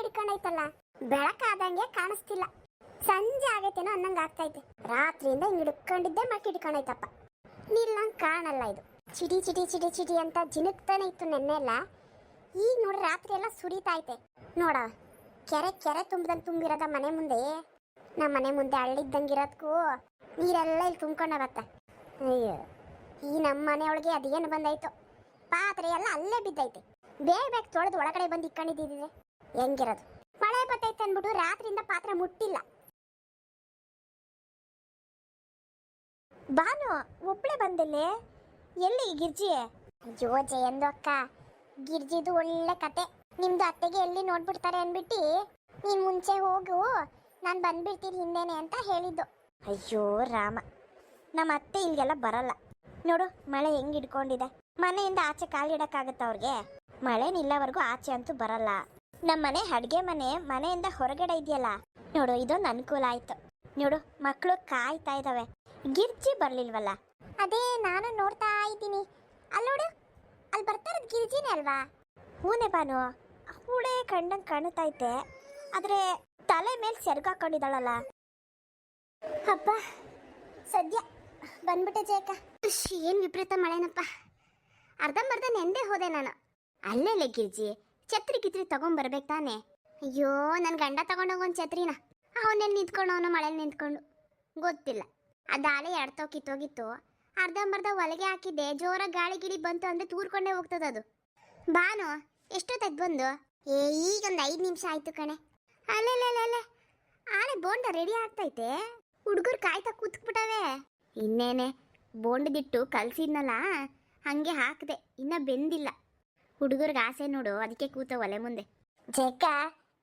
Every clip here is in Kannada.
ಹಿಡ್ಕೊಂಡೈತಲ್ಲ, ಬೆಳಕಾದಂಗೆ ಕಾಣಿಸ್ತಿಲ್ಲ. ಸಂಜೆ ಆಗೈತೇನೋ ಅನ್ನಂಗೆ ಆಗ್ತೈತೆ. ರಾತ್ರಿಯಿಂದ ಹಿಂಗೆ ಹಿಡ್ಕೊಂಡಿದ್ದೆ ಮಕ್ಕಿ ಹಿಡ್ಕೊಂಡೈತಪ್ಪ. ನಿಲ್ಲಂಗೆ ಕಾಣಲ್ಲ ಇದು. ಚಿಡಿ ಚಿಡಿ ಚಿಡಿ ಚಿಡಿ ಅಂತ ಜಿನುಕ್ತಾನೆ ಇತ್ತು ನೆನ್ನೆಲ್ಲ. ಈಗ ನೋಡಿ ರಾತ್ರಿ ಎಲ್ಲ ಸುರಿತೈತೆ ನೋಡ. ಕೆರೆ ಕೆರೆ ತುಂಬ್ದಂಗೆ ತುಂಬಿರೋದ ಮನೆ ಮುಂದೆ. ನಮ್ಮ ಮನೆ ಮುಂದೆ ಹಳ್ಳಿದ್ದಂಗಿರೋದಕ್ಕೂ ನೀರೆಲ್ಲ ಇಲ್ಲಿ ತುಂಬ್ಕೊಂಡಾಗತ್ತೆ. ಅಯ್ಯೋ, ಈ ನಮ್ಮ ಮನೆಯೊಳಗೆ ಅದೇನು ಬಂದಾಯ್ತು, ಪಾತ್ರೆ ಎಲ್ಲ ಅಲ್ಲೇ ಬಿದ್ದೈತೆ. ಬೇಗ ಬೇಗ ತೊಳೆದು ಒಳಗಡೆ ಬಂದು ಇಕ್ಕೊಂಡಿದ್ದಿದೆ ಹೆಂಗಿರೋದು. ಮಳೆ ಬತ್ತೈತೆ ಅಂದ್ಬಿಟ್ಟು ರಾತ್ರಿಯಿಂದ ಪಾತ್ರೆ ಮುಟ್ಟಿಲ್ಲ. ಬಾನು ಒಬ್ಳೆ ಬಂದಿಲ್ಲೇ, ಎಲ್ಲಿ ಗಿರ್ಜಿ? ಅಯ್ಯೋ ಜಯಂದು ಅಕ್ಕ, ಗಿರ್ಜಿದು ಒಳ್ಳೆ ಕತೆ. ನಿಮ್ದು ಅತ್ತೆಗೆ ಎಲ್ಲಿ ನೋಡ್ಬಿಡ್ತಾರೆ ಅಂದ್ಬಿಟ್ಟು ನೀನು ಮುಂಚೆ ಹೋಗು, ನಾನು ಬಂದ್ಬಿಡ್ತೀನಿ ಹಿಂದೆನೆ ಅಂತ ಹೇಳಿದ್ದು. ಅಯ್ಯೋ ರಾಮ, ನಮ್ಮ ಅತ್ತೆ ಇಲ್ಲಿಗೆಲ್ಲ ಬರಲ್ಲ ನೋಡು. ಮಳೆ ಹೆಂಗೆ ಹಿಡ್ಕೊಂಡಿದೆ. ಮನೆಯಿಂದ ಆಚೆ ಕಾಲಿಡಕ್ಕಾಗತ್ತ ಅವ್ರಿಗೆ? ಮಳೆ ನಿಲ್ಲವರೆಗೂ ಆಚೆ ಅಂತೂ ಬರಲ್ಲ. ನಮ್ಮ ಮನೆ ಅಡುಗೆ ಮನೆಯಿಂದ ಹೊರಗಡೆ ಇದೆಯಲ್ಲ ನೋಡು, ಇದೊಂದು ಅನುಕೂಲ ಆಯ್ತು ನೋಡು. ಮಕ್ಕಳು ಕಾಯ್ತಾ ಇದ್ದಾವೆ, ಗಿರ್ಜಿ ಬರ್ಲಿಲ್ವಲ್ಲ. ಅದೇ ನಾನು ನೋಡ್ತಾ ಇದ್ದೀನಿ. ಅಲ್ಲೋಡು, ಅಲ್ಲಿ ಬರ್ತಾ ಇರೋದು ಗಿರ್ಜಿನೇ ಅಲ್ವಾ? ಹೂನೆ ಬಾನು, ಅವಳೇ ಕಂಡಂಗೆ ಕಾಣುತ್ತೈತೆ. ಆದರೆ ತಲೆ ಮೇಲೆ ಸೆರ್ಗಾಕೊಂಡಿದ್ದಾಳಲ್ಲ. ಹಬ್ಬ, ಸದ್ಯ ಬಂದ್ಬಿಟ್ಟೆ ಜಯಕ. ಏನು ವಿಪರೀತ ಮಳೆನಪ್ಪ. ಅರ್ಧಂಬರ್ಧ ನೆಂದೇ ಹೋದೆ ನಾನು. ಅಲ್ಲೇಲೆ ಗಿರ್ಜಿ, ಛತ್ರಿ ಕಿತ್ರಿ ತಗೊಂಡ್ಬರ್ಬೇಕು ತಾನೆ. ಅಯ್ಯೋ, ನನ್ನ ಗಂಡ ತಗೊಂಡೋಗೊಂದು ಛತ್ರಿನ. ಅವನಲ್ಲಿ ನಿಂತ್ಕೊಂಡು, ಅವನು ಮಳೇಲಿ ನಿಂತ್ಕೊಂಡು ಗೊತ್ತಿಲ್ಲ. ಆ ದಾಳಿ ಎಡ್ತೋ ಕಿತ್ತೋಗಿತ್ತು. ಅರ್ಧಂಬರ್ಧ ಹೊಲಿಗೆ ಹಾಕಿದ್ದೆ, ಜೋರಾಗಿ ಗಾಳಿ ಗಿಳಿ ಬಂತು ಅಂದರೆ ತೂರ್ಕೊಂಡೇ ಹೋಗ್ತದೆ ಅದು. ಬಾನು ಎಷ್ಟೊತ್ತಾಯ್ತು ಬಂದು? ಈಗೊಂದು 5 ನಿಮಿಷ ಆಯ್ತು ಕಣೆ. ಅಲ್ಲೇ ಆಳೆ ಬೋಂಡ ರೆಡಿ ಆಗ್ತೈತೆ. ಹುಡುಗರು ಕಾಯ್ತಾ ಕೂತ್ಬಿಟ್ಟವೆ. ಇನ್ನೇನೆ ಬೋಂಡದಿಟ್ಟು ಕಲ್ಸಿದ್ನಲ್ಲ, ಹಂಗೆ ಹಾಕಿದೆ, ಇನ್ನ ಬೆಂದಿಲ್ಲ. ಹುಡುಗರಿಗೆ ಆಸೆ ನೋಡು, ಅದಕ್ಕೆ ಕೂತ ಒಲೆ ಮುಂದೆ. ಜೇಕ,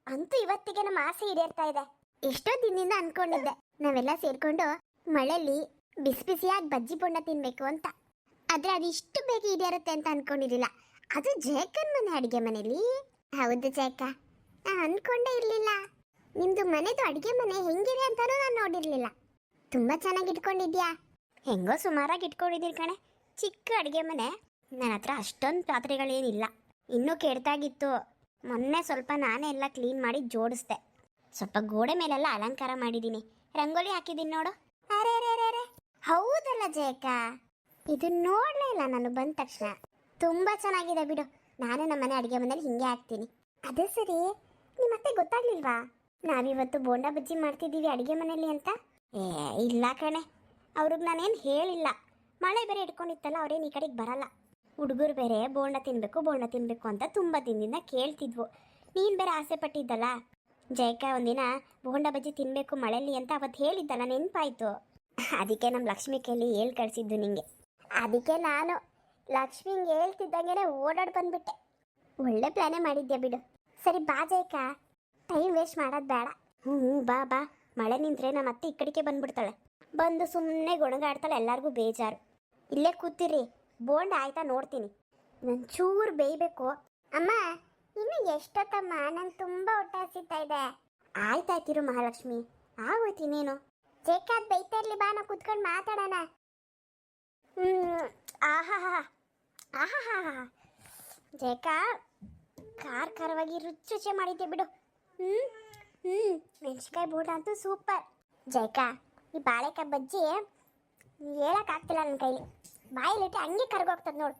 ಅಂತೂ ಇವತ್ತಿಗೆ ನಮ್ಮ ಆಸೆ ಈಡೇರ್ತಾ ಇದೆ. ಎಷ್ಟೋ ದಿನದಿಂದ ಅನ್ಕೊಂಡಿದ್ದೆ ನಾವೆಲ್ಲ ಸೇರ್ಕೊಂಡು ಮಳೆಯಲ್ಲಿ ಬಿಸಿ ಬಿಸಿಯಾಗಿ ಬಜ್ಜಿ ಬೋಂಡ ತಿನ್ಬೇಕು ಅಂತ. ಆದ್ರೆ ಅದು ಇಷ್ಟು ಬೇಗ ಈಡೇರುತ್ತೆ ಅಂತ ಅನ್ಕೊಂಡಿರಲಿಲ್ಲ. ಅದು ಜೇಕನ್ ಮನೆ ಅಡಿಗೆ ಮನೇಲಿ. ಹೌದು ಜೇಕ, ನಾನು ಅನ್ಕೊಂಡೇ ಇರ್ಲಿಲ್ಲ. ನಿಮ್ದು ಮನೆದು ಅಡಿಗೆ ಮನೆ ಹೆಂಗಿದೆ ಅಂತಾನೂ ನಾನು ನೋಡಿರ್ಲಿಲ್ಲ. ತುಂಬಾ ಚೆನ್ನಾಗಿ ಇಟ್ಕೊಂಡಿದ್ಯಾ. ಹೆಂಗೋ ಸುಮಾರಾಗಿ ಇಟ್ಕೊಂಡಿದ್ದೀರಿ ಕಣೆ. ಚಿಕ್ಕ ಅಡುಗೆ ಮನೆ. ನನ್ನ ಹತ್ರ ಅಷ್ಟೊಂದು ಪಾತ್ರೆಗಳೇನಿಲ್ಲ, ಇನ್ನೂ ಕೆಡ್ತಾಗಿತ್ತು. ಮೊನ್ನೆ ಸ್ವಲ್ಪ ನಾನೇ ಎಲ್ಲ ಕ್ಲೀನ್ ಮಾಡಿ ಜೋಡಿಸ್ದೆ. ಸ್ವಲ್ಪ ಗೋಡೆ ಮೇಲೆಲ್ಲ ಅಲಂಕಾರ ಮಾಡಿದ್ದೀನಿ, ರಂಗೋಲಿ ಹಾಕಿದ್ದೀನಿ ನೋಡು. ಅರೆ ಅರೆ ಅರೆ ಅರೆ, ಹೌದಲ್ಲ ಜಯಕ, ಇದು ನೋಡಲೇ ಇಲ್ಲ ನಾನು ಬಂದ ತಕ್ಷಣ. ತುಂಬ ಚೆನ್ನಾಗಿದೆ ಬಿಡು. ನಾನು ನಮ್ಮ ಮನೆ ಅಡುಗೆ ಮನೇಲಿ ಹಿಂಗೆ ಹಾಕ್ತೀನಿ. ಅದೇ ಸರಿ, ನಿಮ್ಮತ್ತೆ ಗೊತ್ತಾಗ್ಲಿಲ್ವಾ ನಾವಿವತ್ತು ಬೋಂಡ ಬಜ್ಜಿ ಮಾಡ್ತಿದ್ದೀವಿ ಅಡುಗೆ ಮನೇಲಿ ಅಂತ? ಇಲ್ಲ ಕಣೆ, ಅವ್ರಿಗೆ ನಾನೇನು ಹೇಳಿಲ್ಲ. ಮಳೆ ಬೇರೆ ಇಟ್ಕೊಂಡಿತ್ತಲ್ಲ, ಅವ್ರೇನು ಈ ಕಡೆಗೆ ಬರಲ್ಲ. ಹುಡುಗರು ಬೇರೆ ಬೋಂಡ ತಿನ್ನಬೇಕು ಅಂತ ತುಂಬ ದಿನದಿಂದ ಕೇಳ್ತಿದ್ವು. ನೀನು ಬೇರೆ ಆಸೆ ಪಟ್ಟಿದ್ದಲ್ಲ. ಜಯಕ ಒಂದಿನ ಬೋಂಡ ಬಜ್ಜಿ ತಿನ್ನಬೇಕು ಮಳೆಯಲ್ಲಿ ಅಂತ ಅವತ್ತು ಹೇಳಿದ್ದಲ್ಲ, ನೆನಪಾಯ್ತು. ಅದಕ್ಕೆ ನಮ್ಮ ಲಕ್ಷ್ಮಿ ಕೈಲಿ ಹೇಳಿ ಕಳಿಸಿದ್ದು ನಿಂಗೆ. ಅದಕ್ಕೆ ನಾನು ಲಕ್ಷ್ಮಿಗೆ ಹೇಳ್ತಿದ್ದಂಗೆ ಓಡಾಡಿ ಬಂದ್ಬಿಟ್ಟೆ. ಒಳ್ಳೆ ಪ್ಲಾನೇ ಮಾಡಿದ್ಯಾ ಬಿಡು. ಸರಿ ಬಾ ಜಯಕ, ಟೈಮ್ ವೇಸ್ಟ್ ಮಾಡೋದು ಬೇಡ. ಬಾ ಬಾ. ಮಳೆ ನಿಂತ್ರೆ ನಮ್ಮ ಅತ್ತೆ ಈ ಕಡೆಗೆ ಬಂದ್ಬಿಡ್ತಾಳೆ. ಬಂದು ಸುಮ್ಮನೆ ಗೊಣಗಾಡ್ತಾಳೆ, ಎಲ್ಲರಿಗೂ ಬೇಜಾರು. ಇಲ್ಲೇ ಕೂತಿರಿ, ಬೋಂಡ ಆಯ್ತಾ ನೋಡ್ತೀನಿ. ನಾನು ಚೂರು ಬೇಯಬೇಕು. ಅಮ್ಮ ಇನ್ನು ಎಷ್ಟೊತ್ತಮ್ಮ, ನಂಗೆ ತುಂಬ ಊಟ ಹಸಿತಾ ಇದೆ. ಆಯ್ತಾಯ್ತಿರು ಮಹಾಲಕ್ಷ್ಮಿ, ಆಗೋಯ್ತೀನೇನು. ಜೇಕಾದ್ ಬೈತಾ ಇರಲಿ, ಬಾ ನಾವು ಕುತ್ಕೊಂಡು ಮಾತಾಡೋಣ. ಆಹಾ ಆಹಾ ಜೇಕ, ಖಾರವಾಗಿ ರುಚಿ ಮಾಡಿದ್ದೆ ಬಿಡು. ಮೆಣಸಿನ್ಕಾಯಿ ಬೋಂಡ ಅಂತೂ ಸೂಪರ್. ಜಯಕ, ಈ ಬಾಳೆಕಾಯಿ ಬಜ್ಜಿ ಹೇಳಕ್ಕಾಗ್ತಿಲ್ಲ ನನ್ನ ಕೈಲಿ. ಬಾಯಿಲಿಟ್ಟು ಹಂಗೆ ಕರ್ಗೋಗ್ತದೆ ನೋಡು.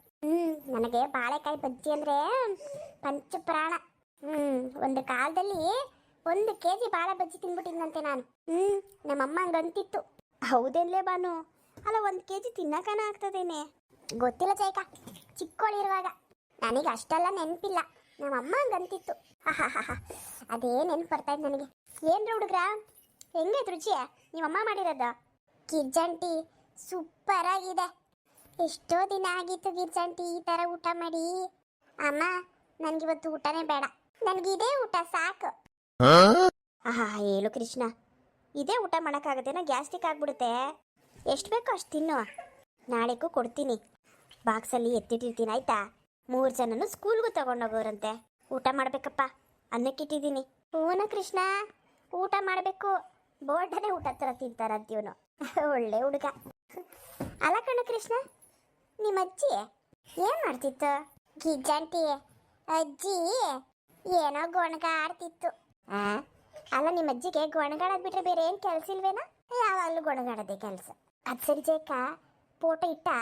ನನಗೆ ಬಾಳೆಕಾಯಿ ಬಜ್ಜಿ ಅಂದರೆ ಪಂಚಪ್ರಾಣ. ಒಂದು ಕಾಲದಲ್ಲಿ 1 kg ಬಾಳೆ ಬಜ್ಜಿ ತಿನ್ಬಿಟ್ಟಿದ್ದಂತೆ ನಾನು. ನಮ್ಮಮ್ಮ ಹಂಗಂತಿತ್ತು. ಹೌದೇನ್ಲೇ ಬಾನು, ಅಲ್ಲ 1 kg ತಿನ್ನಕನ ಆಗ್ತದೇನೆ? ಗೊತ್ತಿಲ್ಲ ಜಯಕ, ಚಿಕ್ಕೋಳಿರುವಾಗ. ನನಗೆ ಅಷ್ಟೆಲ್ಲ ನೆನಪಿಲ್ಲ, ನಮ್ಮಮ್ಮ ಹಂಗಂತಿತ್ತು. ಅದೇ ನೆನಪು ಬರ್ತಾಯಿದ್ದು ನನಗೆ. ಏನ್ರಿ ಹುಡುಗ್ರ, ಹೆಂಗೈತೆ ರುಚಿ ನೀವಮ್ಮ ಮಾಡಿರೋದು? ಗಿರ್ಜಂಟಿ ಸೂಪರ್ ಆಗಿದೆ. ಎಷ್ಟೋ ದಿನ ಆಗಿತ್ತು ಗಿರ್ಜಂಟಿ ಈ ಥರ ಊಟ ಮಾಡಿ. ಅಮ್ಮ, ನನಗಿವತ್ತು ಊಟನೇ ಬೇಡ, ನನಗಿದೇ ಊಟ ಸಾಕು. ಹೇಳು ಕೃಷ್ಣ, ಇದೇ ಊಟ ಮಾಡೋಕ್ಕಾಗತ್ತೇನೋ? ಗ್ಯಾಸ್ಟ್ರಿಕ್ ಆಗ್ಬಿಡುತ್ತೆ. ಎಷ್ಟು ಬೇಕೋ ಅಷ್ಟು ತಿನ್ನು, ನಾಳೆಗೂ ಕೊಡ್ತೀನಿ. ಬಾಕ್ಸಲ್ಲಿ ಎತ್ತಿಟ್ಟಿರ್ತೀನಿ ಆಯ್ತಾ? 3 ಜನನು ಸ್ಕೂಲ್ಗೂ ತಗೊಂಡೋಗೋರಂತೆ. ಊಟ ಮಾಡಬೇಕಪ್ಪ, ಅನ್ನಕ್ಕಿಟ್ಟಿದ್ದೀನಿ. ಹೂನ ಕೃಷ್ಣ, ಊಟ ಮಾಡಬೇಕು. ಬೋರ್ಡನೇ ಊಟ ಥರ ತಿಂತಾರಂತೀವನು. ಒಳ್ಳೆ ಹುಡುಗ ಅಲ್ಲ ಕಣ ಕೃಷ್ಣ. ನಿಮ್ಮ ಅಜ್ಜಿ ಏನು ಮಾಡ್ತಿತ್ತು? ಗಿಜ್ಜಂಟಿ ಅಜ್ಜಿ ಏನೋ ಗೊಣಗಾಡ್ತಿತ್ತು. ಆ ಅಲ್ಲ, ನಿಮ್ಮ ಅಜ್ಜಿಗೆ ಗೊಣಗಾಡೋದ್ ಬಿಟ್ರೆ ಬೇರೆ ಏನ್ ಕೆಲ್ಸ ಇಲ್ವೇನೋ? ಯಾವಾಗಲೂ ಗೊಣಗಾಡೋದೇ ಕೆಲಸ. ಅದು ಸರಿ ಜೇಕ, ಫೋಟೋ ಇಟ್ಟಾ?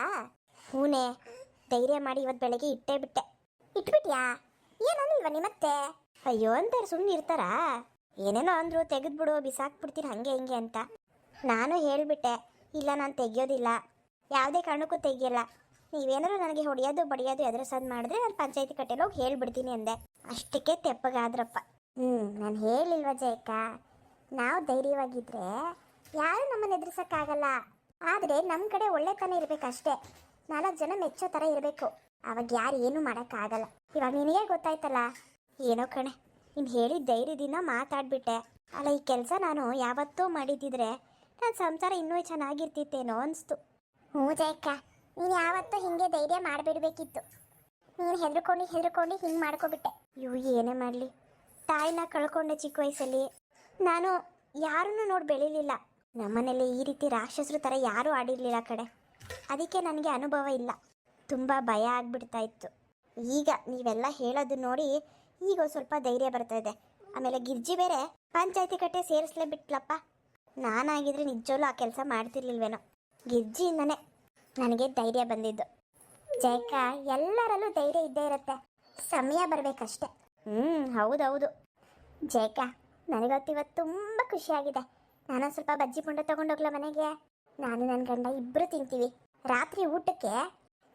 ಹೂನೆ, ಧೈರ್ಯ ಮಾಡಿ ಇವತ್ತು ಬೆಳಗ್ಗೆ ಇಟ್ಟೇ ಬಿಟ್ಟೆ. ಇಟ್ಬಿಟ್ಯಾ? ಏನನ್ನಿಲ್ವ ನಿಮ್ಮತ್ತೆ? ಅಯ್ಯೋ ಅಂತಾರೆ, ಸುಮ್ಮನೆ ಇರ್ತಾರಾ? ಏನೇನೋ ಅಂದ್ರು, ತೆಗೆದ್ಬಿಡು, ಬಿಸಾಕ್ಬಿಡ್ತೀನಿ ಹಂಗೆ ಹಿಂಗೆ ಅಂತ. ನಾನು ಹೇಳಿಬಿಟ್ಟೆ, ಇಲ್ಲ ನಾನು ತೆಗಿಯೋದಿಲ್ಲ, ಯಾವುದೇ ಕಾರಣಕ್ಕೂ ತೆಗಿಯಲ್ಲ. ನೀವೇನಾದ್ರು ನನಗೆ ಹೊಡೆಯೋದು ಬಡಿಯೋದು ಎದುರಿಸೋದು ಮಾಡಿದ್ರೆ ನಾನು ಪಂಚಾಯತಿ ಕಟ್ಟೆಲ್ಲ ಹೋಗಿ ಹೇಳ್ಬಿಡ್ತೀನಿ ಅಂದೆ. ಅಷ್ಟಕ್ಕೆ ತೆಪ್ಪಗಾದ್ರಪ್ಪ. ನಾನು ಹೇಳಿಲ್ವ ಜಯಕ್ಕ, ನಾವು ಧೈರ್ಯವಾಗಿದ್ರೆ ಯಾರು ನಮ್ಮನ್ನು ಎದುರಿಸೋಕ್ಕಾಗಲ್ಲ. ಆದರೆ ನಮ್ಮ ಕಡೆ ಒಳ್ಳೆತನ ಇರಬೇಕಷ್ಟೇ, 4 ಜನ ಮೆಚ್ಚೋ ಥರ ಇರಬೇಕು. ಅವಾಗ ಯಾರು ಏನೂ ಮಾಡೋಕ್ಕಾಗಲ್ಲ. ಇವಾಗ ನಿನಗೆ ಗೊತ್ತಾಯ್ತಲ್ಲ. ಏನೋ ಕಣೆ, ನೀನು ಹೇಳಿದ ಧೈರ್ಯದಿಂದ ಮಾತಾಡ್ಬಿಟ್ಟೆ. ಅಲ್ಲ, ಈ ಕೆಲಸ ನಾನು ಯಾವತ್ತೂ ಮಾಡಿದ್ದಿದ್ರೆ ನನ್ನ ಸಂಸಾರ ಇನ್ನೂ ಚೆನ್ನಾಗಿರ್ತಿತ್ತೇನೋ ಅನಿಸ್ತು. ಹ್ಞೂ ಜಯಕ್ಕ, ನೀನು ಯಾವತ್ತೂ ಹಿಂಗೆ ಧೈರ್ಯ ಮಾಡಿಬಿಡ್ಬೇಕಿತ್ತು. ನೀನು ಹೆದರ್ಕೊಂಡು ಹಿಂಗೆ ಮಾಡ್ಕೊಬಿಟ್ಟೆ. ಏನೇ ಮಾಡಲಿ, ತಾಯಿನ ಕಳ್ಕೊಂಡೆ ಚಿಕ್ಕ ವಯಸ್ಸಲ್ಲಿ. ನಾನು ಯಾರನ್ನೂ ನೋಡಿ ಬೆಳೀಲಿಲ್ಲ. ನಮ್ಮನೇಲಿ ಈ ರೀತಿ ರಾಕ್ಷಸರು ಥರ ಯಾರೂ ಆಡಿರಲಿಲ್ಲ ಕಡೆ. ಅದಕ್ಕೆ ನನಗೆ ಅನುಭವ ಇಲ್ಲ, ತುಂಬ ಭಯ ಆಗ್ಬಿಡ್ತಾ ಇತ್ತು. ಈಗ ನೀವೆಲ್ಲ ಹೇಳೋದು ನೋಡಿ ಈಗ ಸ್ವಲ್ಪ ಧೈರ್ಯ ಬರ್ತಾ ಇದೆ. ಆಮೇಲೆ ಗಿರ್ಜಿ ಬೇರೆ ಪಂಚಾಯತಿ ಕಟ್ಟೆ ಸೇರಿಸ್ಲೇ ಬಿಟ್ಲಪ್ಪ. ನಾನಾಗಿದ್ರೆ ನಿಜವಲ್ಲೂ ಆ ಕೆಲಸ ಮಾಡ್ತಿರ್ಲಿಲ್ವೇನೋ. ಗಿರ್ಜಿಯಿಂದನೇ ನನಗೆ ಧೈರ್ಯ ಬಂದಿದ್ದು. ಜಯಕ್ಕ, ಎಲ್ಲರಲ್ಲೂ ಧೈರ್ಯ ಇದ್ದೇ ಇರುತ್ತೆ, ಸಮಯ ಬರಬೇಕಷ್ಟೆ. ಹೌದೌದು ಜಯಕ್ಕ, ನನಗೊತ್ತಿವತ್ತು ತುಂಬ ಖುಷಿಯಾಗಿದೆ. ನಾನು ಸ್ವಲ್ಪ ಬಜ್ಜಿ ಪುಂಡ ತೊಗೊಂಡೋಗ್ಲ ಮನೆಗೆ. ನಾನು ನನ್ನ ಗಂಡ ಇಬ್ಬರು ತಿಂತೀವಿ. ರಾತ್ರಿ ಊಟಕ್ಕೆ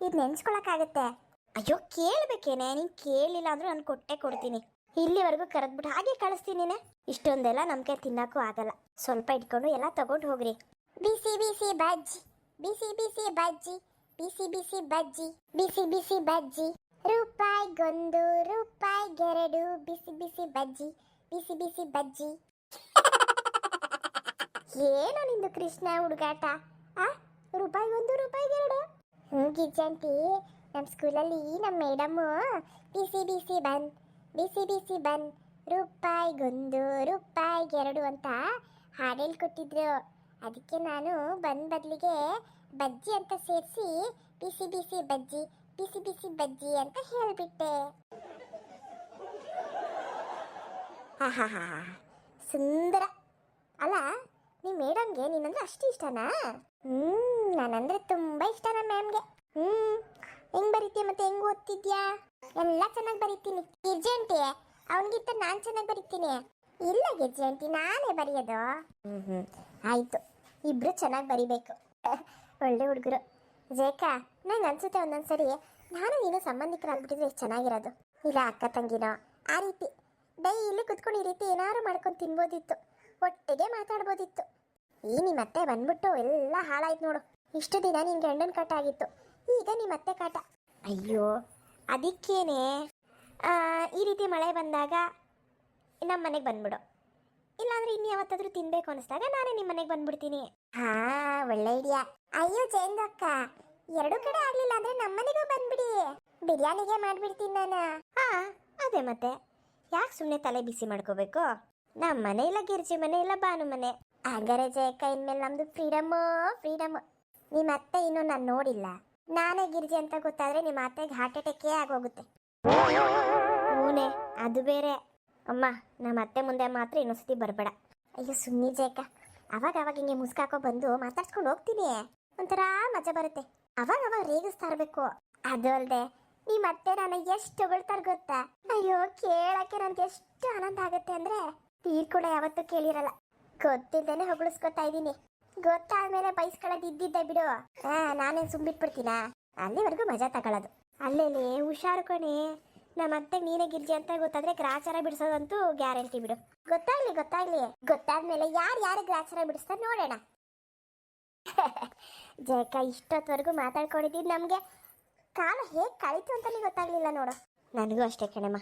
ಇದು ನೆನ್ಸ್ಕೊಳಕ್ಕಾಗತ್ತೆ? ಅಯ್ಯೋ ಕೇಳಬೇಕೇನೆ, ನೀನು ಕೇಳಲಿಲ್ಲ ಅಂದರೂ ನಾನು ಕೊಟ್ಟೆ ಕೊಡ್ತೀನಿ. ಇಲ್ಲಿವರೆಗೂ ಕರೆದ್ಬಿಟ್ಟು ಹಾಗೆ ಕಳಿಸ್ತೀನಿ. ಇಷ್ಟೊಂದೆಲ್ಲ ನಮಗೆ ತಿನ್ನೋಕ್ಕೂ ಆಗಲ್ಲ. ಸ್ವಲ್ಪ ಇಟ್ಕೊಂಡು ಎಲ್ಲ ತಗೊಂಡು ಹೋಗ್ರಿ. ಬಿಸಿ ಬಿಸಿ ಬಜ್ಜಿ, ಬಿಸಿ ಬಿಸಿ ಬಜ್ಜಿ, ಬಿಸಿ ಬಿಸಿ ಬಜ್ಜಿ, ಬಿಸಿ ಬಿಸಿ ಬಜ್ಜಿ, ರೂಪಾಯಿಗೊಂದು ರೂಪಾಯಿಗೆರಡು, ಬಿಸಿ ಬಿಸಿ ಬಜ್ಜಿ, ಬಿಸಿ ಬಿಸಿ ಬಜ್ಜಿ. ಏನೋ ನಿಂದು ಕೃಷ್ಣ ಹುಡುಗಾಟ? ರೂಪಾಯಿಗೊಂದು ರೂಪಾಯಿಗೆರಡು? ಗಿಜ್ಜಂಟಿ, ನಮ್ಮ ಸ್ಕೂಲಲ್ಲಿ ನಮ್ಮ ಮೇಡಮ್ಮು ಬಿಸಿ ಬಿಸಿ ಬನ್, ಬಿಸಿ ಬಿಸಿ ಬನ್, ರೂಪಾಯಿಗೊಂದು ರೂಪಾಯಿಗೆರಡು ಅಂತ ಹಾಡು ಹೇಳ್ಕೊಟ್ಟಿದ್ರು. ಅದಕ್ಕೆ ನಾನು ಬನ್ ಬದಲಿಗೆ ಬಜ್ಜಿ ಅಂತ ಸೇರಿಸಿ ಬಿಸಿ ಬಿಸಿ ಬಜ್ಜಿ, ಬಿಸಿ ಬಿಸಿ ಬಜ್ಜಿ ಅಂತ ಹೇಳಿಬಿಟ್ಟೆ. ಸುಂದರ ಅಲ್ಲ, ನಿಮ್ಮ ಮೇಡಮ್ಗೆ ನೀನಂದ್ರೆ ಅಷ್ಟು ಇಷ್ಟನಾ? ನಾನಂದ್ರೆ ತುಂಬ ಇಷ್ಟ ನಮ್ಮ ಮ್ಯಾಮ್ಗೆ. ಹೆಂಗ್ ಬರೀತೀಯ ಮತ್ತೆ ಹೆಂಗ್ ಓದ್ತಿದ್ಯಾ? ಎಲ್ಲ ಚೆನ್ನಾಗಿ ಬರೀತೀನಿ. ಗಿರ್ಜಂಟಿ, ಅವನಿಗಿಂತ ನಾನು ಚೆನ್ನಾಗಿ ಬರೀತೀನಿ. ಇಲ್ಲ ಗಿರ್ಜಂಟಿ, ನಾನೇ ಬರೆಯೋದು. ಆಯ್ತು, ಇಬ್ರು ಚೆನ್ನಾಗಿ ಬರಿಬೇಕು. ಒಳ್ಳೆ ಹುಡುಗರು. ಜೇಕ, ನಂಗೆ ಅನ್ಸುತ್ತೆ ಒಂದೊಂದ್ಸರಿ ನಾನು ನೀನು ಸಂಬಂಧಿಕರಾಗ್ಬಿಟ್ಟಿದ್ರೆ ಎಷ್ಟು ಚೆನ್ನಾಗಿರೋದು. ಇಲ್ಲ ಅಕ್ಕ ತಂಗಿನೋ, ಆ ರೀತಿ ಡೈಲಿ ಕುತ್ಕೊಂಡು ಈ ರೀತಿ ಏನಾದ್ರು ಮಾಡ್ಕೊಂಡು ತಿನ್ಬೋದಿತ್ತು, ಒಟ್ಟಿಗೆ ಮಾತಾಡ್ಬೋದಿತ್ತು. ಈ ನಿಮ್ಮತ್ತೆ ಬಂದ್ಬಿಟ್ಟು ಎಲ್ಲ ಹಾಳಾಯ್ತು ನೋಡು. ಇಷ್ಟು ದಿನ ನಿನ್ನ ಗಂಡನ ಕಾಟ ಆಗಿತ್ತು, ಈಗ ನಿಮ್ಮತ್ತೆ ಕಾಟ. ಅಯ್ಯೋ ಅದಕ್ಕೇನೆ ಈ ರೀತಿ ಮಳೆ ಬಂದಾಗ ನಮ್ಮ ಮನೆಗೆ ಬಂದ್ಬಿಡು, ಇಲ್ಲಾಂದ್ರೆ ಇನ್ನು ಯಾವತ್ತಾದ್ರೂ ತಿನ್ಬೇಕು ಅನಿಸ್ದಾಗ ನಾನೇ ನಿಮ್ಮ ಮನೆಗೆ ಬಂದ್ಬಿಡ್ತೀನಿ. ಒಳ್ಳೆ ಐಡಿಯಾ. ಅಯ್ಯೋ ಜಯಂದು ಅಕ್ಕ, 2 ಕಡೆ ಆಗ್ಲಿಲ್ಲ ಅಂದ್ರೆ ನಮ್ಮ ಮನೆಗೂ ಬಂದ್ಬಿಡಿ, ಬಿರಿಯಾನಿಗೆ ಮಾಡ್ಬಿಡ್ತೀನಿ ನಾನು. ಅದೇ ಮತ್ತೆ, ಯಾಕೆ ಸುಮ್ಮನೆ ತಲೆ ಬಿಸಿ ಮಾಡ್ಕೋಬೇಕು? ನಮ್ಮ ಮನೆ ಇಲ್ಲ, ಗಿರ್ಜಿ ಮನೆ ಇಲ್ಲ, ಭಾನು ಮನೆ. ಹಂಗಾರೆ ಜಯಕ್ಕ, ಇನ್ಮೇಲೆ ನಮ್ದು ಫ್ರೀಡಮ್. ನಿಮ್ಮ ಅತ್ತೆ ಇನ್ನೂ ನಾನು ನೋಡಿಲ್ಲ. ನಾನೇ ಗಿರ್ಜಿ ಅಂತ ಗೊತ್ತಾದ್ರೆ ನಿಮ್ಮ ಅತ್ತೆಗೆ ಹಾರ್ಟ್ ಅಟ್ಯಾಕೇ ಆಗೋಗುತ್ತೆ. ಹೂನೆ, ಅದು ಬೇರೆ. ಅಮ್ಮ, ನಮ್ಮ ಅತ್ತೆ ಮುಂದೆ ಮಾತ್ರ ಇನ್ನೊಂದ್ಸತಿ ಬರಬೇಡ. ಅಯ್ಯೋ ಸುಮ್ಮನೆ ಜಯಕ್ಕ, ಅವಾಗ ಹಿಂಗೆ ಮುಸ್ಕಾಕೋ ಬಂದು ಮಾತಾಡ್ಸ್ಕೊಂಡು ಹೋಗ್ತೀನಿ, ಒಂಥರ ಮಜಾ ಬರುತ್ತೆ. ಅವಾಗ ರೇಗಿಸ್ತಾ ಇರಬೇಕು. ಅದು ಅಲ್ಲದೆ ನಿಮ್ಮ ಅತ್ತೆ ನಾನು ಎಷ್ಟು ಹೊಗಳ್ತಾರೆ ಗೊತ್ತಾ? ಅಯ್ಯೋ ಕೇಳಕ್ಕೆ ನನಗೆ ಎಷ್ಟು ಆನಂದ ಆಗುತ್ತೆ ಅಂದ್ರೆ ತೀರ್ ಕೂಡ ಯಾವತ್ತೂ ಕೇಳಿರಲ್ಲ. ಗೊತ್ತಿದ್ದೇನೆ ಹೊಗಳಿಸ್ಕೊತಾ ಇದ್ದೀನಿ, ಗೊತ್ತಾದ್ಮೇಲೆ ಬೈಸ್ಕೊಳ್ಳೋದು ಇದ್ದಿದ್ದೆ ಬಿಡು. ನಾನೇನು ಸುಮ್ಬಿಟ್ಬಿಡ್ತೀನಾ? ಅಲ್ಲಿವರೆಗೂ ಮಜಾ ತಗೊಳ್ಳೋದು. ಅಲ್ಲೇನೆ ಹುಷಾರು ಕಣೆ, ನಮ್ಮ ಅತ್ತೆ ನೀನೇ ಗಿರ್ಜಿ ಅಂತ ಗೊತ್ತಾದ್ರೆ ಗ್ರಾಚಾರ ಬಿಡಿಸೋದಂತೂ ಗ್ಯಾರಂಟಿ ಬಿಡು. ಗೊತ್ತಾದ್ಮೇಲೆ ಯಾರು ಗ್ರಾಚಾರ ಬಿಡಿಸ್ತಾರೆ ನೋಡೋಣ. ಜಯಕ್ಕ, ಇಷ್ಟೊತ್ತವರೆಗೂ ಮಾತಾಡ್ಕೊಂಡಿದ್ದೀವಿ, ನಮಗೆ ಕಾಲ ಹೇಗೆ ಕಳೀತು ಅಂತಲೇ ಗೊತ್ತಾಗ್ಲಿಲ್ಲ ನೋಡು. ನನಗೂ ಅಷ್ಟೇ ಕಣಮ್ಮ,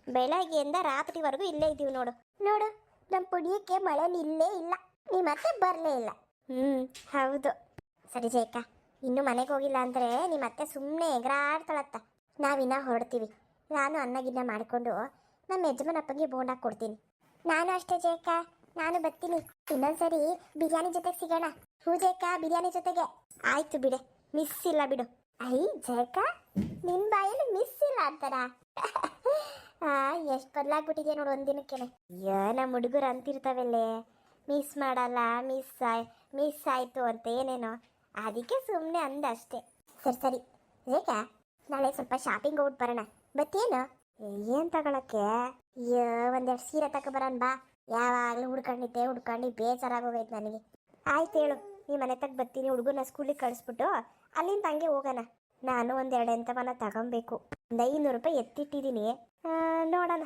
ಬೆಳಗ್ಗೆಯಿಂದ ರಾತ್ರಿವರೆಗೂ ಇಲ್ಲೇ ಇದ್ದೀವಿ ನೋಡು. ನಮ್ಮ ಪುಡಿಯಕ್ಕೆ ಮಳೆ ನಿಲ್ಲೇ ಇಲ್ಲ, ನೀ ಮತ್ತೆ ಬರಲೇ ಇಲ್ಲ. ಹೌದು. ಸರಿ ಜಯಕ್ಕ, ಇನ್ನು ಮನೆಗೆ ಹೋಗಿಲ್ಲ ಅಂದರೆ ನಿಮ್ಮ ಅತ್ತೆ ಸುಮ್ಮನೆ ಎಗರಾಡ್ತಾಳತ್ತ. ನಾವಿನ್ನ ಹೊರಡ್ತೀವಿ. ನಾನು ಅನ್ನಗಿನ್ನ ಮಾಡಿಕೊಂಡು ನಮ್ಮ ಯಜಮಾನಪ್ಪಗೆ ಬೋಂಡ್ ಕೊಡ್ತೀನಿ. ನಾನು ಅಷ್ಟೇ ಜಯಕ್ಕ, ನಾನು ಬರ್ತೀನಿ. ಇನ್ನೊಂದ್ಸರಿ ಬಿರಿಯಾನಿ ಜೊತೆಗೆ ಸಿಗೋಣ. ಹೂ ಜಯಕ್ಕ, ಬಿರಿಯಾನಿ ಜೊತೆಗೆ. ಆಯ್ತು ಬಿಡೆ, ಮಿಸ್ ಇಲ್ಲ ಬಿಡು. ಜಯಕ್ಕ, ನಿನ್ನ ಬಾಯಲ್ಲಿ ಮಿಸ್ ಇಲ್ಲ ಅಂತಾರ? ಎಷ್ಟು ಬದಲಾಗ್ಬಿಟ್ಟಿದೆ ನೋಡು ಒಂದಿನಕ್ಕೇನೆ. ಅಯ್ಯೋ ನಮ್ಮ ಹುಡುಗರು ಅಂತಿರ್ತಾವಲ್ಲೇ ಮಿಸ್ ಮಾಡಲ್ಲ, ಮಿಸ್ ಆಯಿತು ಅಂತ ಏನೇನೋ, ಅದಕ್ಕೆ ಸುಮ್ಮನೆ ಅಂದ ಅಷ್ಟೇ. ಸರಿ ಸರಿ ರೇಖಾ, ನಾಳೆ ಸ್ವಲ್ಪ ಶಾಪಿಂಗ್ ಹೋಗ್ಬಿಟ್ಟು ಬರೋಣ. ಬತ್ತೇನು? ಏನು ತಗೊಳಕ್ಕೆ? ಅಯ್ಯೋ ಒಂದೆರಡು ಸೀರೆ ತಗೊಬರೋಣ ಬಾ. ಯಾವಾಗಲೂ ಹುಡ್ಕೊಂಡು ಬೇಜಾರಾಗೋಗೈತೆ ನನಗೆ. ಆಯ್ತು ಹೇಳು, ನೀ ಮನೆ ತಗ ಬರ್ತೀನಿ. ಹುಡುಗನ ಸ್ಕೂಲಿಗೆ ಕಳಿಸ್ಬಿಟ್ಟು ಅಲ್ಲಿಂದ ಹಂಗೆ ಹೋಗೋಣ. ನಾನು ಒಂದೆರಡು ಎಂಥವನ್ನ ತಗೊಬೇಕು. ಒಂದು 500 ರೂಪಾಯಿ ಎತ್ತಿಟ್ಟಿದ್ದೀನಿ, ನೋಡೋಣ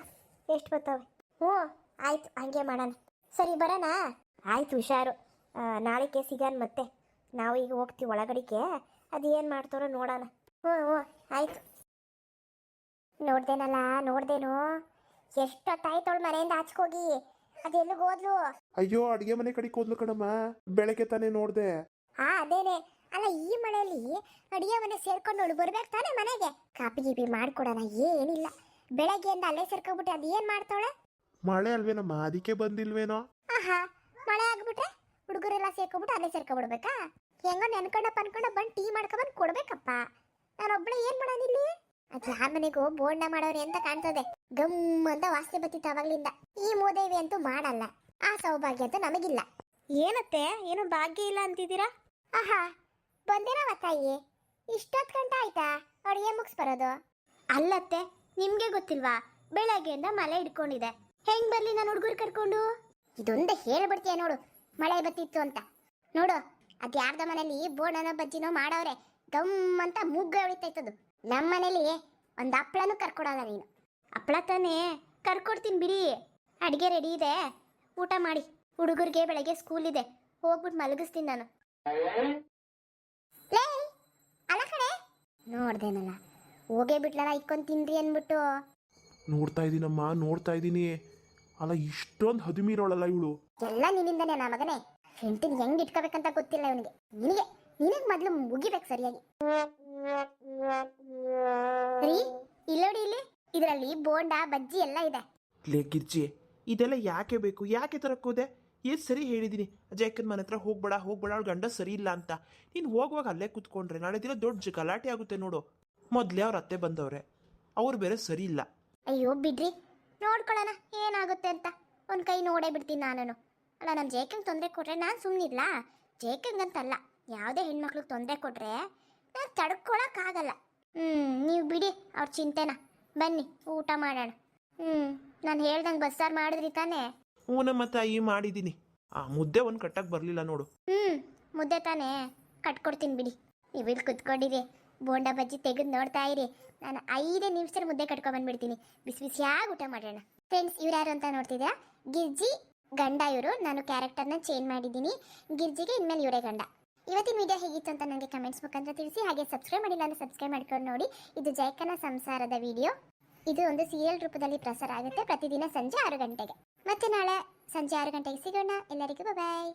ಎಷ್ಟು ಬರ್ತಾವೆ. ಹ್ಞೂ ಆಯ್ತು, ಹಂಗೆ ಮಾಡೋಣ. ಸರಿ ಬರೋಣ. ಆಯ್ತು ಹುಷಾರು. ನಾಳೆಗೆ ಸಿಗೋಣ ಮತ್ತೆ. ನಾವು ಈಗ ಹೋಗ್ತೀವಿ ಒಳಗಡಿಕೆ, ಅದು ಏನು ಮಾಡ್ತಾರೋ ನೋಡೋಣ. ಹ್ಞೂ ಆಯ್ತು. ನೋಡ್ದೇನೋ ಎಷ್ಟೊತ್ತಾಯ್ತವಳು ಮನೆಯಿಂದ ಆಚ್ಕೋಗಿ, ಅದೆಲ್ಲಿಗೆ ಹೋದ್ಲು? ಅಯ್ಯೋ, ಅಡಿಗೆ ಮನೆ ಕಡೆಗೆ ಹೋದ್ಲು ಕಣಮ್ಮ, ಬೆಳಗ್ಗೆ ತಾನೇ ನೋಡ್ದೆ. ಅದೇನೆ. ಅಲ್ಲ, ಈ ಮಳೆಯಲ್ಲಿ ಅಡಿಗೆ ಮನೆ ಸೇರ್ಕೊಂಡು ಬರ್ಬೇಕು ತಾನೇ ಮನೆಗೆ. ಕಾಪಿ ಗೀಪಿ ಮಾಡ್ಕೊಡೋಣ. ಏನಿಲ್ಲ, ಬೆಳಗ್ಗೆಯಿಂದ ಅಲ್ಲೇ ಸೇರ್ಕೊಂಡ್ಬಿಟ್ಟೆ. ಅದು ಏನ್ ಮಾಡ್ತಾವಳೆ? ಮಳೆ ಅಲ್ವೇನಮ್ಮ, ಅದಕ್ಕೆ ಬಂದಿಲ್ವೇನೋ. ಮಳೆ ಆಗ್ಬಿಟ್ರೆ ಹುಡುಗರೆಲ್ಲ ಸೇರ್ಕೊಂಡ್ಬಿಟ್ಟು ಅಲ್ಲೇ ಸೇರ್ಕೊಂಡ್ಬಿಡ್ಬೇಕಾ? ಹೆಂಗೋ ಅನ್ಕೊಂಡ ಬಂದು ಟೀ ಮಾಡ್ಕೊಂಡ್ಬಂದು ಕೊಡ್ಬೇಕಪ್ಪ. ನಾನೊಬ್ಳೆ ಏನ್ ಮಾಡೋದಿಲ್ಲಿ? ಅದು ಯಾರ ಮನೆಗೂ ಬೋಂಡ ಮಾಡೋರಿ ಅಂತ ಕಾಣ್ತದೆ. ಗಮ್ ಅಂತ ವಾಸನೆ ಬತ್ತಿತ್ತು ಅವಾಗ್ಲಿಂದ. ಈ ಮೂದೇವಿ ಅಂತೂ ಮಾಡಲ್ಲ. ಆ ಸೌಭಾಗ್ಯ ಅಂತೂ ನಮಗಿಲ್ಲ. ಏನತ್ತೆ, ಏನು ಭಾಗ್ಯ ಇಲ್ಲ ಅಂತಿದ್ದೀರಾ? ಬಂದೇನವ ತಾಯಿ, ಇಷ್ಟೊತ್ತು ಗಂಟೆ ಆಯ್ತಾ ಅಡುಗೆ ಮುಗಿಸ್ ಬರೋದು? ಅಲ್ಲತ್ತೆ, ನಿಮ್ಗೆ ಗೊತ್ತಿಲ್ವಾ, ಬೆಳಗ್ಗೆಯಿಂದ ಮಳೆ ಹಿಡ್ಕೊಂಡಿದೆ. ಹೆಂಗ್ ಬರ್ಲಿ ನಾನು ಹುಡುಗರು ಕರ್ಕೊಂಡು? ಇದೊಂದೇ ಹೇಳ್ಬಿಡ್ತೀಯ ನೋಡು, ಮಳೆ ಬತ್ತಿತ್ತು ಅಂತ. ನೋಡು, ಅದು ಯಾರ್ದ ಮನೇಲಿ ಬೋಣನೋ ಬಜ್ಜಿನೋ ಮಾಡವ್ರೆ, ಗಮ್ ಅಂತ ಮುಗ್ಗ ಹೊಳಿತೈತದು. ನಮ್ಮ ಮನೇಲಿ ಒಂದು ಹಪ್ಳನೂ ಕರ್ಕೊಡಲ್ಲ ನೀನು. ಹಪ್ಳ ತಾನೇ ಕರ್ಕೊಡ್ತೀನಿ ಬಿಡಿ. ಅಡುಗೆ ರೆಡಿ ಇದೆ, ಊಟ ಮಾಡಿ. ಹುಡುಗರಿಗೆ ಬೆಳಗ್ಗೆ ಸ್ಕೂಲ್ ಇದೆ, ಹೋಗ್ಬಿಟ್ಟು ಮಲಗಿಸ್ತೀನಿ ನಾನು. ಅಲ್ಲ ಕಡೆ ನೋಡ್ದೇನಲ್ಲ, ಹೋಗೇ ಬಿಟ್ಲಲ್ಲ, ಇಕ್ಕೊಂಡ್ ತಿನ್ರಿ ಅನ್ಬಿಟ್ಟು. ನೋಡ್ತಾ ಇದ್ದೀನಿ. ಅಲ್ಲ, ಇಷ್ಟೊಂದು ಹದಿಮೀರೋಳಲ್ಲ ಇವಳು. ಎಲ್ಲ ನಿನ್ನಿಂದನೇ ನಾ ಮಗನೇ. ಹೆಂಡತಿನ ಹೆಂಗ್ ಇಟ್ಕೋಬೇಕಂತ ಗೊತ್ತಿಲ್ಲ ಇವನಿಗೆ. ನಿನಗೆ ಮೊದ್ಲು ಮುಗಿಬೇಕು ಸರಿಯಾಗಿ. ರೀ, ಇಲ್ಲೋಡಿ, ಇಲ್ಲಿ ಇದರಲ್ಲಿ ಬೋಂಡ ಬಜ್ಜಿ ಎಲ್ಲ ಇದೆ. ಲೇ ಗಿರ್ಜಿ, ಇದೆಲ್ಲ ಯಾಕೆ ಬೇಕು? ಯಾಕೆ ತರಕ್ಕೋದೆ? ಎಷ್ಟು ಸರಿ ಹೇಳಿದ್ದೀನಿ ಅಜಯಕ್ಕನ ಮನೆ ಹತ್ರ ಹೋಗ್ಬೇಡ ಅವ್ಳ ಗಂಡ ಸರಿ ಇಲ್ಲ ಅಂತ. ನೀನು ಹೋಗುವಾಗ ಅಲ್ಲೇ ಕೂತ್ಕೊಂಡ್ರೆ ನಾಳೆ ದಿನ ದೊಡ್ಡ ಗಲಾಟೆ ಆಗುತ್ತೆ ನೋಡು. ಮೊದಲೇ ಅವ್ರ ಅತ್ತೆ ಬಂದವ್ರೆ, ಅವ್ರು ಬೇರೆ ಸರಿ ಇಲ್ಲ. ಅಯ್ಯೋ ಬಿಡ್ರಿ, ನೋಡ್ಕೊಳ್ಳೋಣ ಏನಾಗುತ್ತೆ ಅಂತ. ಒಂದು ಕೈ ನೋಡೇ ಬಿಡ್ತೀನಿ ನಾನು. ಅಲ್ಲ, ನಮ್ಮ ಜೇಕಂಗೆ ತೊಂದರೆ ಕೊಟ್ರೆ ನಾನು ಸುಮ್ಮನಿಲ್ಲ. ಜೇಕಂಗಂತಲ್ಲ, ಯಾವುದೇ ಹೆಣ್ಮಕ್ಳಿಗೆ ತೊಂದರೆ ಕೊಟ್ರೆ ನಾನು ತಡ್ಕೊಳಕ್ಕಾಗಲ್ಲ. ನೀವು ಬಿಡಿ ಅವ್ರ ಚಿಂತೆನ. ಬನ್ನಿ ಊಟ ಮಾಡೋಣ. ನಾನು ಹೇಳ್ದಂಗೆ ಬಸ್ಸಾರು ಮಾಡಿದ್ರಿ ತಾನೇ? ಹೂನಮ್ಮ ತಾಯಿ, ಮಾಡಿದ್ದೀನಿ. ಮುದ್ದೆ ಒಂದು ಕಟ್ಟಕ್ಕೆ ಬರಲಿಲ್ಲ ನೋಡು. ಮುದ್ದೆ ತಾನೇ ಕಟ್ಕೊಡ್ತೀನಿ ಬಿಡಿ. ನೀವು ಇಲ್ಲಿ ಕುತ್ಕೊಂಡಿರಿ, ಬೋಂಡ ಬಜ್ಜಿ ತೆಗೆದು ನೋಡ್ತಾ ಇರಿ. ನಾನು 5 ನಿಮಿಷದಲ್ಲಿ ಮುದ್ದೆ ಕಟ್ಕೊಂಡ್ಬಂದ್ಬಿಡ್ತೀನಿ. ಬಿಸಿಯಾಗಿ ಊಟ ಮಾಡೋಣ. ಫ್ರೆಂಡ್ಸ್, ಇವ್ರು ಯಾರು ಅಂತ ನೋಡ್ತಿದ್ದೀರಾ? ಗಿರ್ಜಿ ಗಂಡ ಇವರು. ನಾನು ಕ್ಯಾರೆಕ್ಟರ್ನ ಚೇಂಜ್ ಮಾಡಿದ್ದೀನಿ. ಗಿರ್ಜಿಗೆ ಇನ್ಮೇಲೆ ಇವರೇ ಗಂಡ. ಇವತ್ತಿನ ವಿಡಿಯೋ ಹೇಗಿತ್ತು ಅಂತ ನನಗೆ ಕಮೆಂಟ್ಸ್ ಮುಖಾಂತರ ತಿಳಿಸಿ. ಹಾಗೆ ಸಬ್ಸ್ಕ್ರೈಬ್ ಮಾಡಿಲ್ಲ ಅಂದರೆ ಸಬ್ಸ್ಕ್ರೈಬ್ ಮಾಡ್ಕೊಂಡು ನೋಡಿ. ಇದು ಜಯಕ್ಕನ ಸಂಸಾರದ ವಿಡಿಯೋ. ಇದು ಒಂದು ಸೀರಿಯಲ್ ರೂಪದಲ್ಲಿ ಪ್ರಸಾರ ಆಗುತ್ತೆ ಪ್ರತಿದಿನ ಸಂಜೆ 6 ಗಂಟೆಗೆ. ಮತ್ತೆ ನಾಳೆ ಸಂಜೆ 6 ಗಂಟೆಗೆ ಸಿಗೋಣ. ಎಲ್ಲರಿಗೂ ಬಾಯ್.